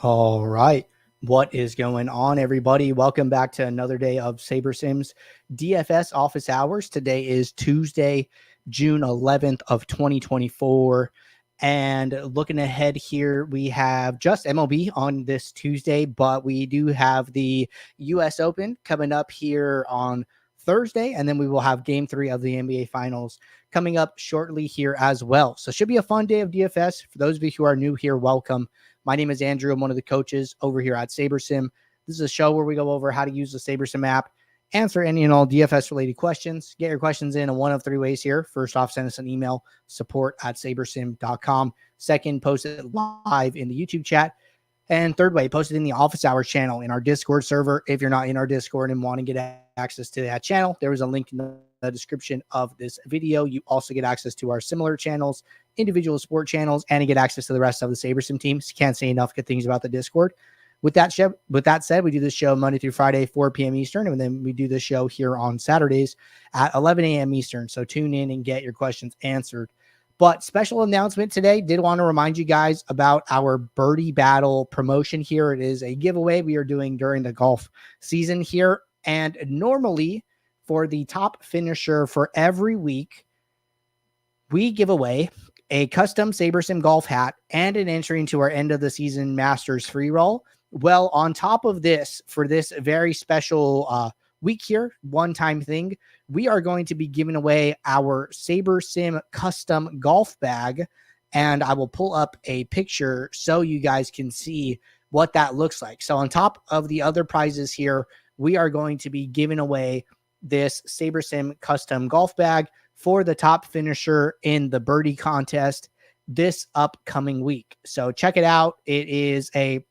All right. What is going on, everybody? Welcome back to another day of SaberSim's DFS office hours. Today is Tuesday, June 11th of 2024. And looking ahead here, we have just MLB on this Tuesday, but we do have the US Open coming up here on Thursday. And then we will have game 3 of the NBA Finals coming up shortly here as well. So it should be a fun day of DFS. For those of you who are new here, welcome. My name is Andrew. I'm one of the coaches over here at SaberSim. This is a show where we go over how to use the SaberSim app, answer any and all DFS related questions. Get your questions in one of 3 ways here. First off, send us an email, support@sabersim.com. Second, post it live in the YouTube chat. And third way, post it in the office hours channel in our Discord server. If you're not in our Discord and want to get access to that channel, there is a link in the description of this video. You also get access to our similar channels, individual sport channels, and you get access to the rest of the SaberSim teams. Can't say enough good things about the Discord. With that said, we do this show Monday through Friday, 4 p.m. Eastern, and then we do this show here on Saturdays at 11 a.m. Eastern. So tune in and get your questions answered. But special announcement today, did want to remind you guys about our Birdie Battle promotion here. It is a giveaway we are doing during the golf season here. And normally for the top finisher for every week, we give away a custom SaberSim golf hat and an entry into our end of the season Masters free roll. Well, on top of this, for this very special week here, one-time thing, we are going to be giving away our SaberSim custom golf bag, and I will pull up a picture so you guys can see what that looks like. So on top of the other prizes here, we are going to be giving away this SaberSim custom golf bag for the top finisher in the birdie contest this upcoming week. So check it out. It is a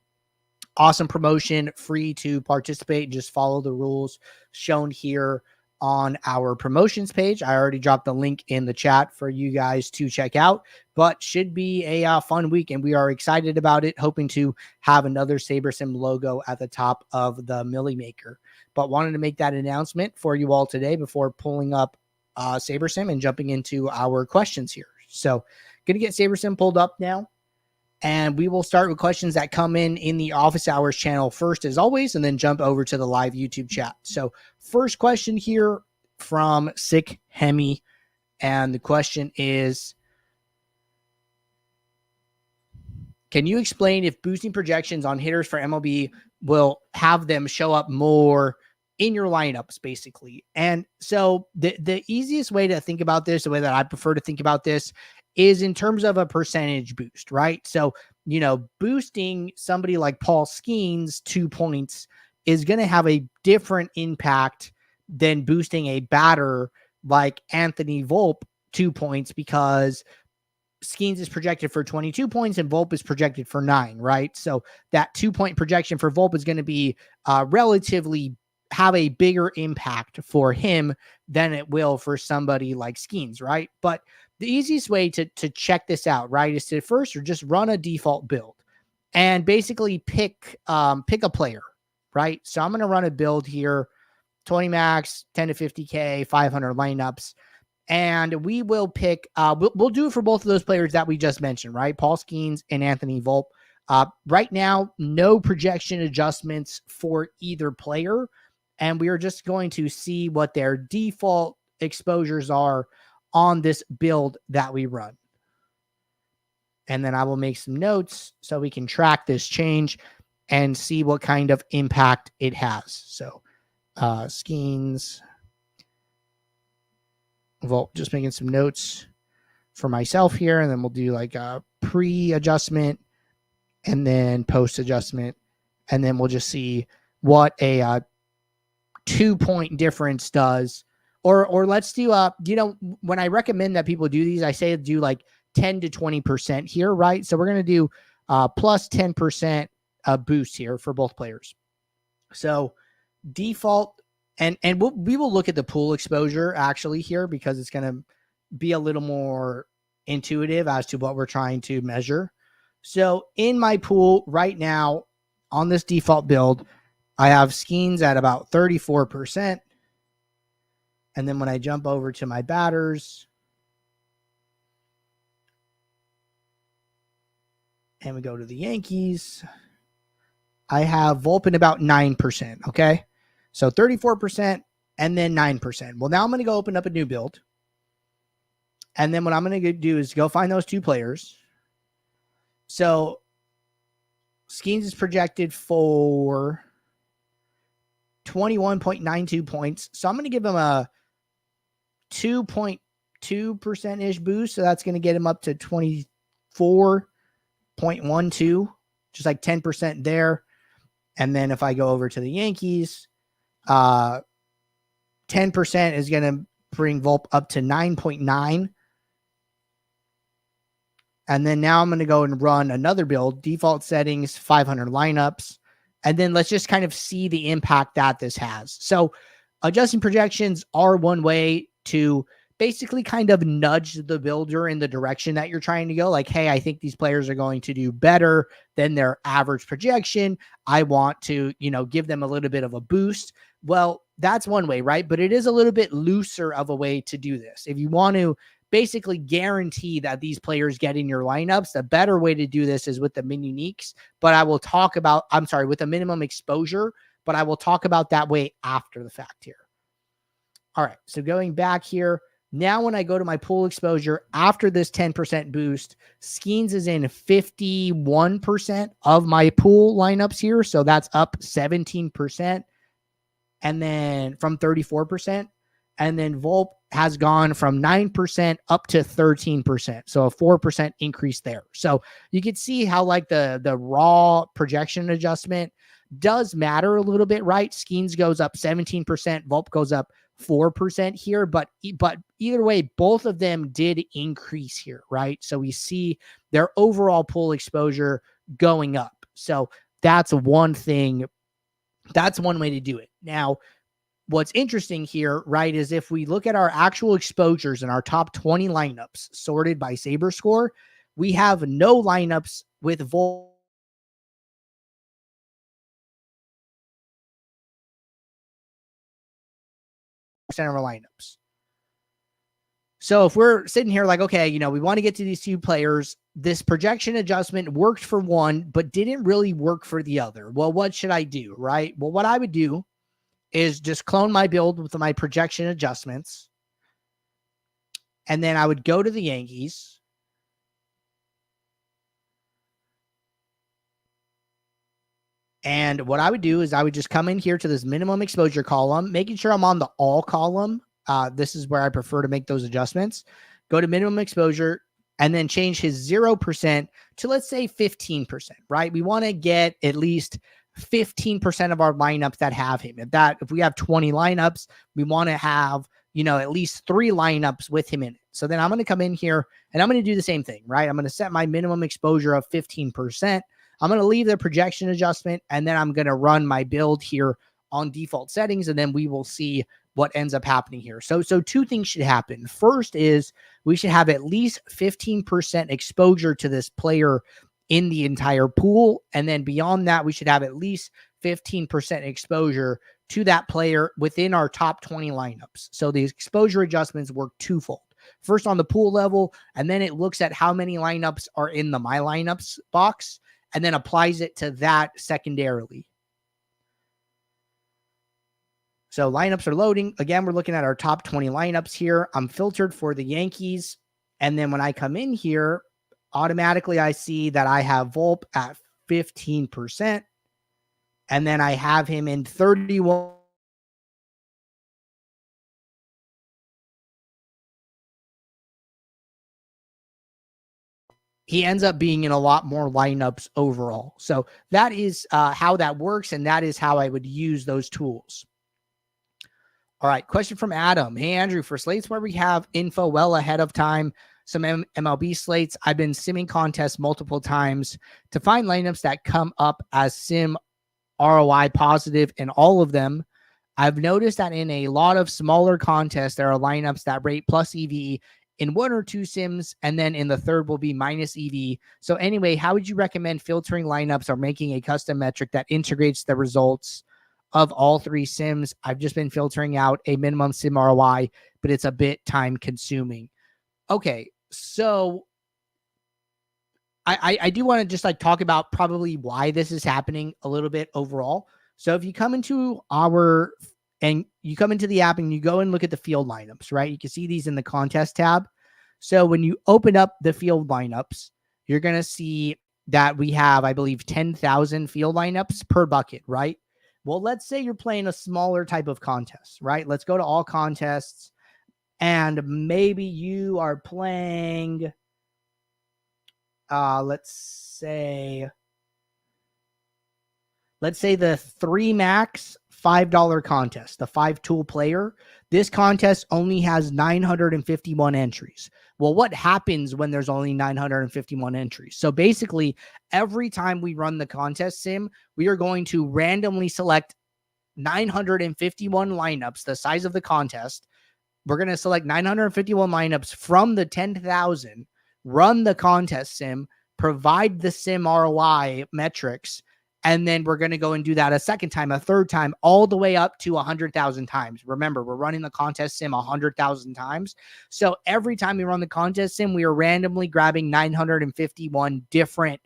awesome promotion, free to participate. Just follow the rules shown here on our promotions page. I already dropped the link in the chat for you guys to check out, but should be a fun week, and we are excited about it, hoping to have another SaberSim logo at the top of the Millie Maker. But wanted to make that announcement for you all today before pulling up SaberSim and jumping into our questions here. So going to get SaberSim pulled up now, and we will start with questions that come in the office hours channel first, as always, and then jump over to the live YouTube chat. So first question here from Sick Hemi, and the question is, can you explain if boosting projections on hitters for MLB will have them show up more in your lineups, basically? And so the easiest way to think about this, the way that I prefer to think about this, is in terms of a percentage boost, right? So, boosting somebody like Paul Skeens 2 points is going to have a different impact than boosting a batter like Anthony Volpe 2 points, because Skeens is projected for 22 points and Volpe is projected for 9, right? So that 2-point projection for Volpe is going to be relatively have a bigger impact for him than it will for somebody like Skeens, right? But the easiest way to check this out, right, is to first or just run a default build and basically pick a player, right? So I'm going to run a build here, 20 max, 10 to 50K, 500 lineups. And we will pick, we'll do it for both of those players that we just mentioned, right? Paul Skeens and Anthony Volpe. Right now, no projection adjustments for either player. And we are just going to see what their default exposures are on this build that we run. And then I will make some notes so we can track this change and see what kind of impact it has. So Skeens, Volpe, just making some notes for myself here, and then we'll do like a pre-adjustment and then post-adjustment, and then we'll just see what a 2-point difference does. Or let's do, when I recommend that people do these, I say do like 10 to 20% here, right? So we're going to do plus 10% boost here for both players. So default, and we will look at the pool exposure actually here, because it's going to be a little more intuitive as to what we're trying to measure. So in my pool right now on this default build, I have Skeens at about 34%. And then when I jump over to my batters, and we go to the Yankees, I have Volp in about 9%. Okay. So 34% and then 9%. Well, now I'm going to go open up a new build. And then what I'm going to do is go find those two players. So Skeens is projected for 21.92 points. So I'm going to give him a 2.2%-ish boost. So that's going to get him up to 24.12, just like 10% there. And then if I go over to the Yankees, 10% is going to bring Volp up to 9.9. And then now I'm going to go and run another build, default settings, 500 lineups. And then let's just kind of see the impact that this has. So adjusting projections are one way to basically kind of nudge the builder in the direction that you're trying to go. Like, hey, I think these players are going to do better than their average projection. I want to, give them a little bit of a boost. Well, that's one way, right? But it is a little bit looser of a way to do this. If you want to basically guarantee that these players get in your lineups, the better way to do this is with the min uniques. But I will talk about, with a minimum exposure, but I will talk about that way after the fact here. All right. So going back here, now when I go to my pool exposure after this 10% boost, Skeens is in 51% of my pool lineups here. So that's up 17%. And then from 34%. And then Volp has gone from 9% up to 13%. So a 4% increase there. So you can see how like the raw projection adjustment does matter a little bit, right? Skeens goes up 17%. Volp goes up 4% here. But either way, both of them did increase here, right? So we see their overall pool exposure going up. So that's one thing. That's one way to do it. Now, what's interesting here, right, is if we look at our actual exposures in our top 20 lineups sorted by Saber score, we have no lineups with Volp of our lineups. So if we're sitting here like, okay, we want to get to these two players, this projection adjustment worked for one, but didn't really work for the other. Well, what should I do, right? Well, what I would do is just clone my build with my projection adjustments. And then I would go to the Yankees. And what I would do is I would just come in here to this minimum exposure column, making sure I'm on the all column. This is where I prefer to make those adjustments. Go to minimum exposure and then change his 0% to, let's say, 15%, right? We want to get at least 15% of our lineups that have him. If we have 20 lineups, we want to have, at least 3 lineups with him in it. So then I'm going to come in here and I'm going to do the same thing, right? I'm going to set my minimum exposure of 15%. I'm going to leave the projection adjustment and then I'm going to run my build here on default settings. And then we will see what ends up happening here. So two things should happen. First is we should have at least 15% exposure to this player in the entire pool. And then beyond that, we should have at least 15% exposure to that player within our top 20 lineups. So the exposure adjustments work twofold. First on the pool level, and then it looks at how many lineups are in the My Lineups box, and then applies it to that secondarily. So lineups are loading. Again, we're looking at our top 20 lineups here. I'm filtered for the Yankees. And then when I come in here, automatically I see that I have Volp at 15%. And then I have him in 31. He ends up being in a lot more lineups overall. So that is how that works. And that is how I would use those tools. All right. Question from Adam. Hey, Andrew, for slates where we have info well ahead of time, some MLB slates, I've been simming contests multiple times to find lineups that come up as sim ROI positive in all of them. I've noticed that in a lot of smaller contests, there are lineups that rate plus EV in 1 or 2 sims, and then in the third will be minus EV. So anyway, how would you recommend filtering lineups or making a custom metric that integrates the results of all 3 sims? I've just been filtering out a minimum sim ROI, but it's a bit time consuming. Okay, so I do want to just like talk about probably why this is happening a little bit overall. So if you come into the app and you go and look at the field lineups, right? You can see these in the contest tab. So when you open up the field lineups, you're going to see that we have, I believe, 10,000 field lineups per bucket, right? Well, let's say you're playing a smaller type of contest, right? Let's go to all contests, and maybe you are playing, let's say the 3 max $5 contest, the 5 tool player. This contest only has 951 entries. Well, what happens when there's only 951 entries? So basically, every time we run the contest sim, we are going to randomly select 951 lineups, the size of the contest. We're going to select 951 lineups from the 10,000, run the contest sim, provide the sim ROI metrics, and then we're going to go and do that a second time, a third time, all the way up to 100,000 times. Remember, we're running the contest sim 100,000 times. So every time we run the contest sim, we are randomly grabbing 951 different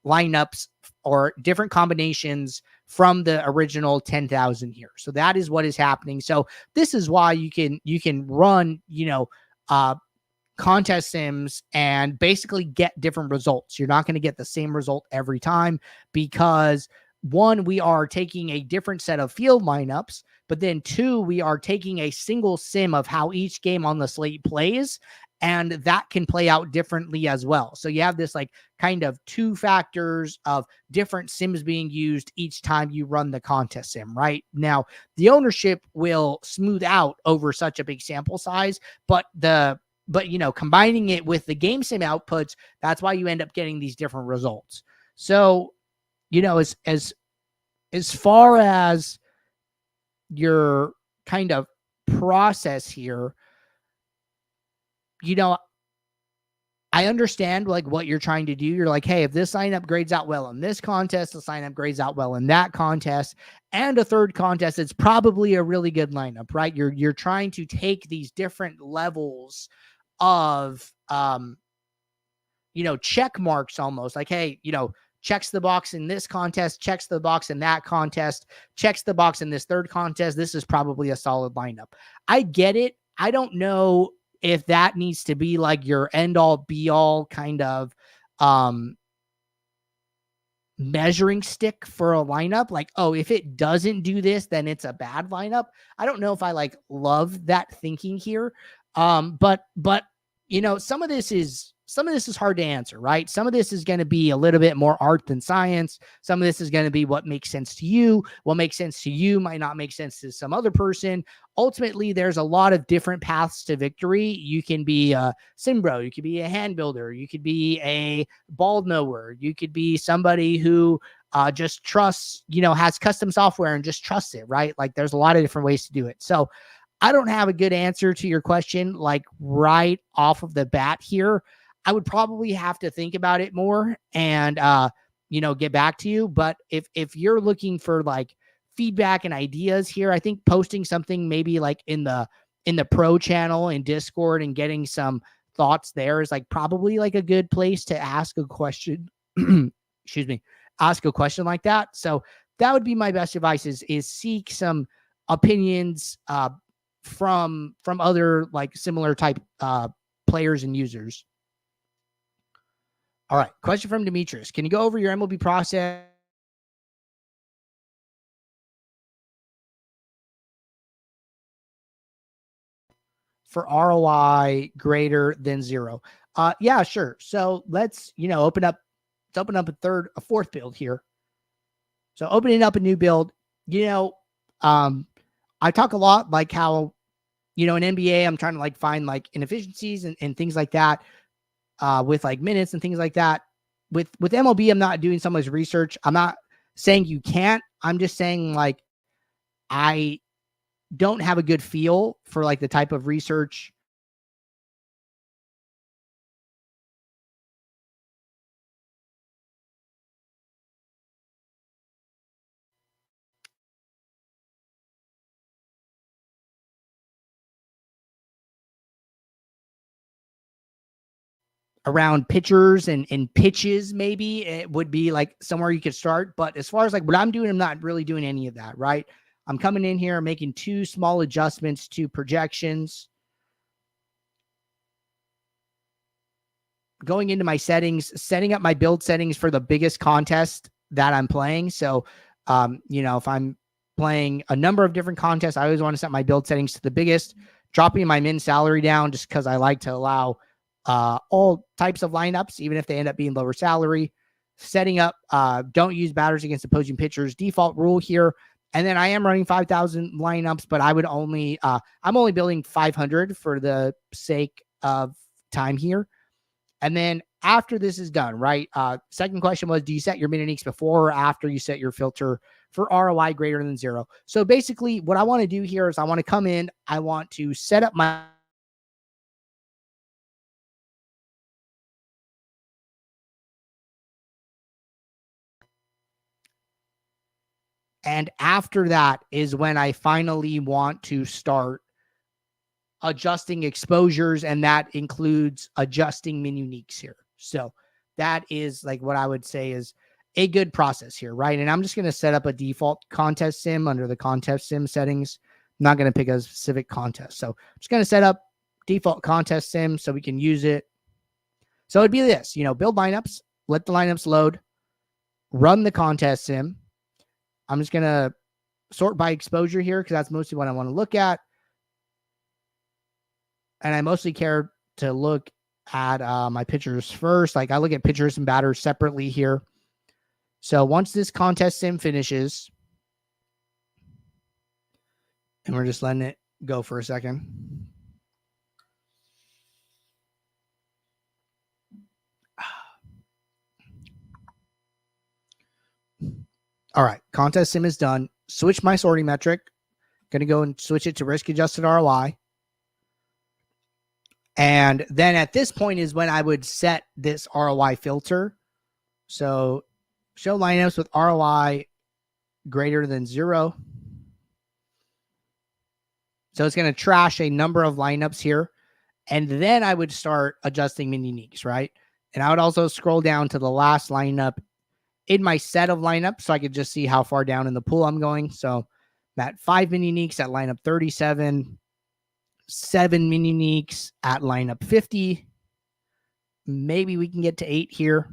lineups or different combinations from the original 10,000 here. So that is what is happening. So this is why you can run, contest sims and basically get different results. You're not going to get the same result every time because, one, we are taking a different set of field lineups, but then two, we are taking a single sim of how each game on the slate plays, and that can play out differently as well. So you have this like kind of two factors of different sims being used each time you run the contest sim. Right now, the ownership will smooth out over such a big sample size, but combining it with the game sim outputs, that's why you end up getting these different results. So, as far as your kind of process here, I understand like what you're trying to do. You're like, hey, if this lineup grades out well in this contest, this lineup grades out well in that contest, and a third contest, it's probably a really good lineup, right? You're trying to take these different levels of check marks, almost like, hey, checks the box in this contest, checks the box in that contest, checks the box in this third contest. This is probably a solid lineup. I get it. I don't know if that needs to be like your end all be all kind of measuring stick for a lineup. Like, oh, if it doesn't do this, then it's a bad lineup. I don't know if I like love that thinking here. But some of this is hard to answer, right? Some of this is going to be a little bit more art than science. Some of this is going to be what makes sense to you. What makes sense to you might not make sense to some other person. Ultimately, there's a lot of different paths to victory. You can be a sim bro, you could be a hand builder, you could be a ball knower, you could be somebody who just trusts, has custom software and just trusts it, right? Like there's a lot of different ways to do it. So I don't have a good answer to your question, like right off of the bat here. I would probably have to think about it more and, get back to you. But if you're looking for like feedback and ideas here, I think posting something maybe like in the pro channel in Discord and getting some thoughts there is like probably like a good place to ask a question. Excuse me, ask a question like that. So that would be my best advice is seek some opinions from other like similar type players and users. All right. Question from Demetrius. Can you go over your MLB process for ROI greater than 0? Yeah, sure. So let's, open up a fourth build here. So opening up a new build, I talk a lot like how, in NBA, I'm trying to like find like inefficiencies and things like that with like minutes and things like that. With MLB, I'm not doing so much research. I'm not saying you can't. I'm just saying like I don't have a good feel for like the type of research. around pitchers and pitches, maybe it would be like somewhere you could start. But as far as like what I'm doing, I'm not really doing any of that, right? I'm coming in here, making 2 small adjustments to projections. Going into my settings, setting up my build settings for the biggest contest that I'm playing. So, if I'm playing a number of different contests, I always want to set my build settings to the biggest, dropping my min salary down just because I like to allow all types of lineups, even if they end up being lower salary. Setting up, don't use batters against opposing pitchers, default rule here. And then I am running 5,000 lineups, but I would only, I'm only building 500 for the sake of time here. And then after this is done, right? Second question was, do you set your min uniques before or after you set your filter for ROI greater than 0? So basically what I want to do here is I want to come in, I want to set up my and after that is when I finally want to start adjusting exposures, and that includes adjusting min uniques here. So that is like what I would say is a good process here, right? And I'm just going to set up a default contest sim under the contest sim settings. I'm not going to pick a specific contest. So I'm just going to set up default contest sim so we can use it. So it'd be this, build lineups, let the lineups load, run the contest sim. I'm just going to sort by exposure here because that's mostly what I want to look at. And I mostly care to look at my pitchers first. Like I look at pitchers and batters separately here. So once this contest sim finishes, and we're just letting it go for a second. All right, contest sim is done. Switch my sorting metric. Going to go and switch it to risk adjusted ROI. And then at this point is when I would set this ROI filter. So show lineups with ROI greater than 0. So it's going to trash a number of lineups here. And then I would start adjusting min uniques, right? And I would also scroll down to the last lineup in my set of lineups so I could just see how far down in the pool I'm going. So I'm at 5 min uniques at lineup 37. 7 min uniques at lineup 50. Maybe we can get to 8 here.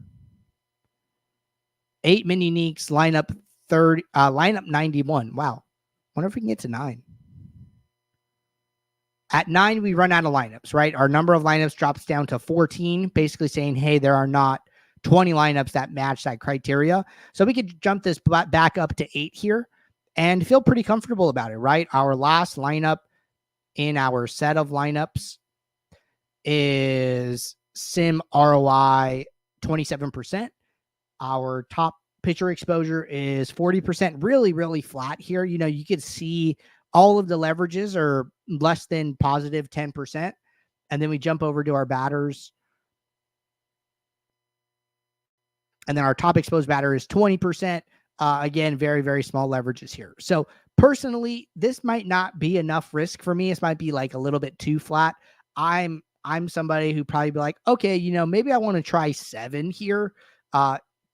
8 min uniques, lineup 30, lineup 91. Wow. Wonder if we can get to 9. At 9, we run out of lineups, right? Our number of lineups drops down to 14, basically saying, hey, there are not 20 lineups that match that criteria. So we could jump this back up to 8 here and feel pretty comfortable about it, right? Our last lineup in our set of lineups is sim ROI 27%. Our top pitcher exposure is 40%. Really, really flat here. You could see all of the leverages are less than positive 10%. And then we jump over to our batters. And then our top exposed batter is 20%. Again, very, very small leverages here. So personally, this might not be enough risk for me. This might be like a little bit too flat. I'm somebody who probably be like, okay, maybe I want to try 7 here,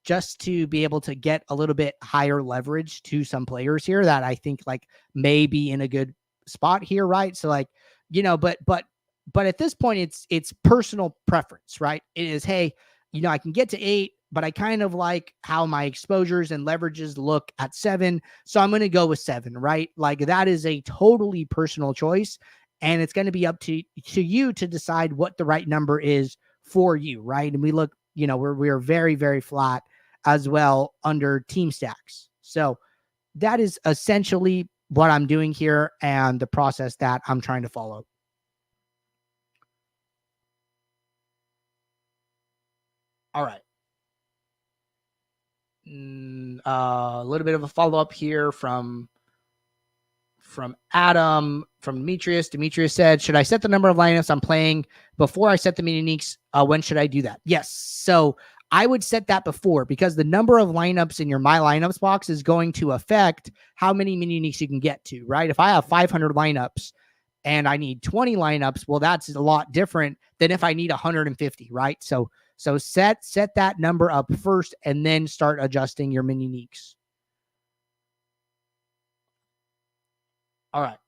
just to be able to get a little bit higher leverage to some players here that I think like may be in a good spot here, right? So like, but at this point, it's personal preference, right? It is, hey, I can get to 8. But I kind of like how my exposures and leverages look at 7. So I'm going to go with 7, right? Like that is a totally personal choice. And it's going to be up to you to decide what the right number is for you, right? And we look, we're very, very flat as well under team stacks. So that is essentially what I'm doing here and the process that I'm trying to follow. All right. A little bit of a follow-up here from Adam, from Demetrius. Demetrius said, should I set the number of lineups I'm playing before I set the min uniques? When should I do that? Yes. So I would set that before because the number of lineups in your My Lineups box is going to affect how many min uniques you can get to, right? If I have 500 lineups and I need 20 lineups, well, that's a lot different than if I need 150, right? So set that number up first and then start adjusting your mini uniques. All right.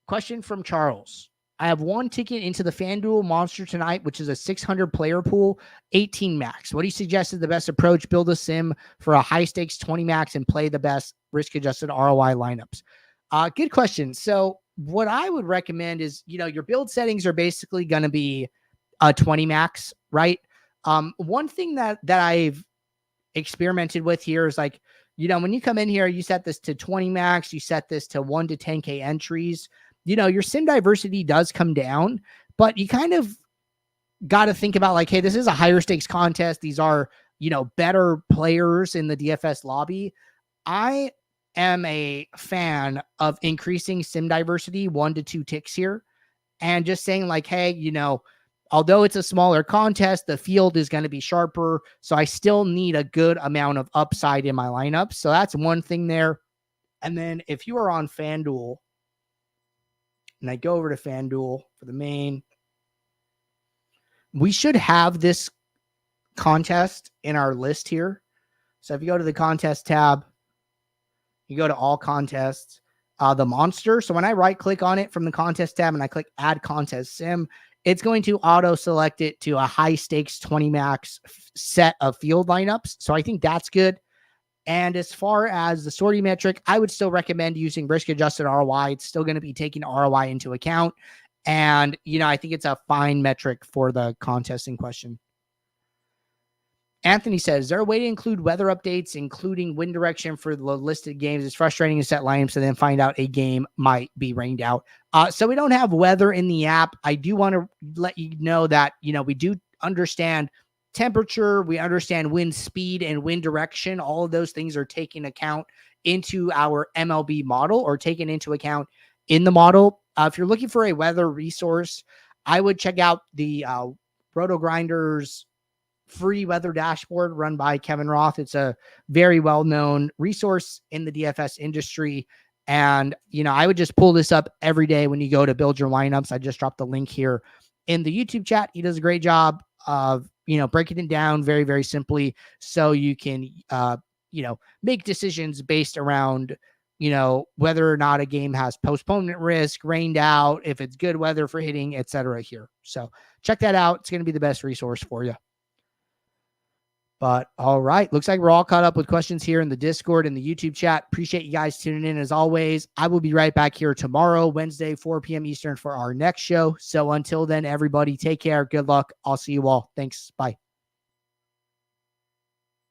Question from Charles. I have one ticket into the FanDuel Monster tonight, which is a 600 player pool, 18 max. What do you suggest is the best approach? Build a sim for a high stakes 20 max and play the best risk adjusted ROI lineups. Good question. So what I would recommend is, your build settings are basically going to be a 20 max, right? One thing that I've experimented with here is like, when you come in here, you set this to 20 max, you set this to 1 to 10K entries. Your sim diversity does come down, but you kind of got to think about like, hey, this is a higher stakes contest. These are, better players in the DFS lobby. I am a fan of increasing sim diversity 1 to 2 ticks here and just saying like, hey, although it's a smaller contest, the field is going to be sharper. So I still need a good amount of upside in my lineup. So that's one thing there. And then if you are on FanDuel, and I go over to FanDuel for the main, we should have this contest in our list here. So if you go to the contest tab, you go to all contests, the monster. So when I right click on it from the contest tab and I click add contest sim, it's going to auto select it to a high stakes 20 max set of field lineups. So I think that's good. And as far as the sorting metric, I would still recommend using risk adjusted ROI. It's still going to be taking ROI into account. And, I think it's a fine metric for the contest in question. Anthony says, is there a way to include weather updates, including wind direction for the listed games? It's frustrating to set lineups and then find out a game might be rained out. So we don't have weather in the app. I do want to let you know that, we do understand temperature, we understand wind speed and wind direction. All of those things are taken account into our MLB model or taken into account in the model. If you're looking for a weather resource, I would check out the Roto Grinders free weather dashboard run by Kevin Roth. It's a very well-known resource in the DFS industry. And, I would just pull this up every day when you go to build your lineups. I just dropped the link here in the YouTube chat. He does a great job of, breaking it down very, very simply so you can, make decisions based around, whether or not a game has postponement risk, rained out, if it's good weather for hitting, etc. here. So check that out. It's going to be the best resource for you. But all right, looks like we're all caught up with questions here in the Discord and the YouTube chat. Appreciate you guys tuning in as always. I will be right back here tomorrow, Wednesday, 4 p.m. Eastern for our next show. So until then, everybody take care. Good luck. I'll see you all. Thanks. Bye.